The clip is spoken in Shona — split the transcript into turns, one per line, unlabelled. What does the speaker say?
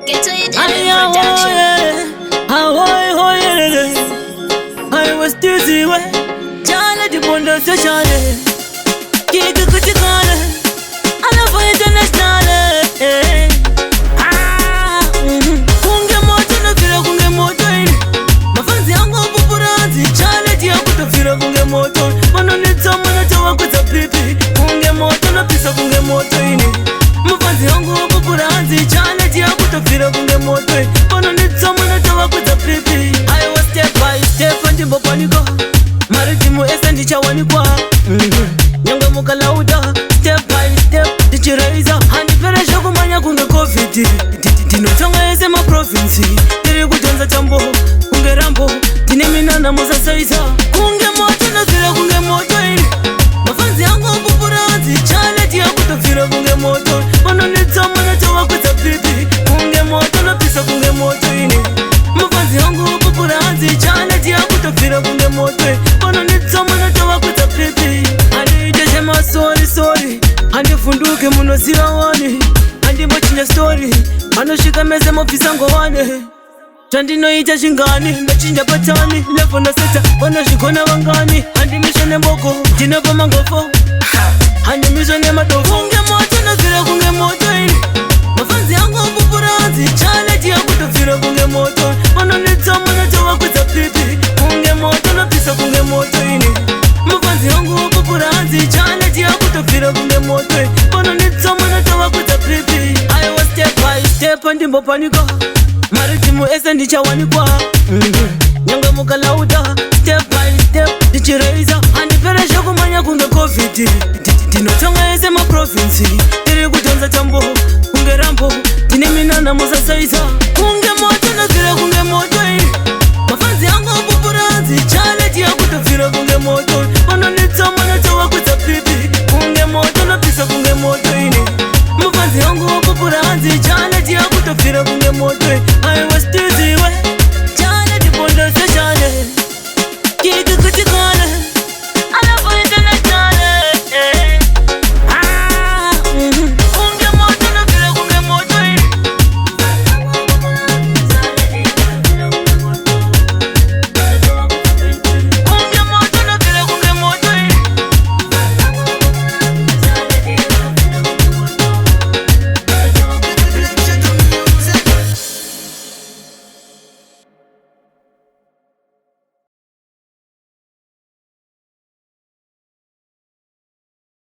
Get to it in production.
I was dizzy way. Jana di bondo so shane. Kika kuchikana. Ala for international. Kunge moto na fira kunge moto ini. Mafanzi yangu pupuranzi. Challenge ya kutofira kunge moto. Mano nitso mano chawa kuza pipi. Kunge moto na pisa kunge moto ini. Mafanzi yangu pupuranzi. Challenge ya kutofira kunge moto. Mano nitso mano chawa kuza pipi. I was step by step ndimbo paniko. Maritimu esa ndichawanikwa. Nyanga mukalauda. Step by step ndichiraiza. Handiperesha kumanya kunge COVID. Ndinotonga ese ma province. Ndiri kutonza chambo kunge rambo. Tine minana musasaiza. Kunge moto nafira kunge moto ini. Mafanzi yangu pupuranzi. Challenge ya kutofira kunge moto. Mano nitsama na chawa kuza pipi. Kunge moto na pisa kunge moto ini. Mafanzi yangu pupuranzi. Challenge ya kutofira kunge moto. Mano nitsama na chawa kuza pipi. Aniiteje ma sorry. Andifunduke munoziva wani. Andimochinja story. Anoshika meze mofisa ngowane. Chandinoita chingani, ndachinja patani. Levo na seta, vanozvikona vangani. Handimisha nemboko, ndinova mangofo. Handimisha nemadofo. Kunge moto nafira kunge moto ini. Mafanzi yangu pupuranzi. Challenge ya kutofira kunge moto. Mano nitsama na chawa kuza pipi. Kunge moto na pisa kunge moto ini. Mafanzi yangu pupuranzi. Challenge ya kutofira kunge moto. Mano nitsama na chawa kuza pipi. I was step by step ndimbo paniko. Maritimu esa ndichawanikwa. Nyanga mukalauda. Step by step ndichiraiza. Handiperesha kumanya kunge COVID. Ndinotonga ese ma province. Ndiri kutonza chambo kunge rambo. Tine minana musasaiza. Kunge moto nafira kunge moto ini. Mafanzi yangu pupuranzi. Challenge ya kutofira kunge moto. Mano nitsama na chawa kuza pipi. Kunge moto na pisa kunge moto ini.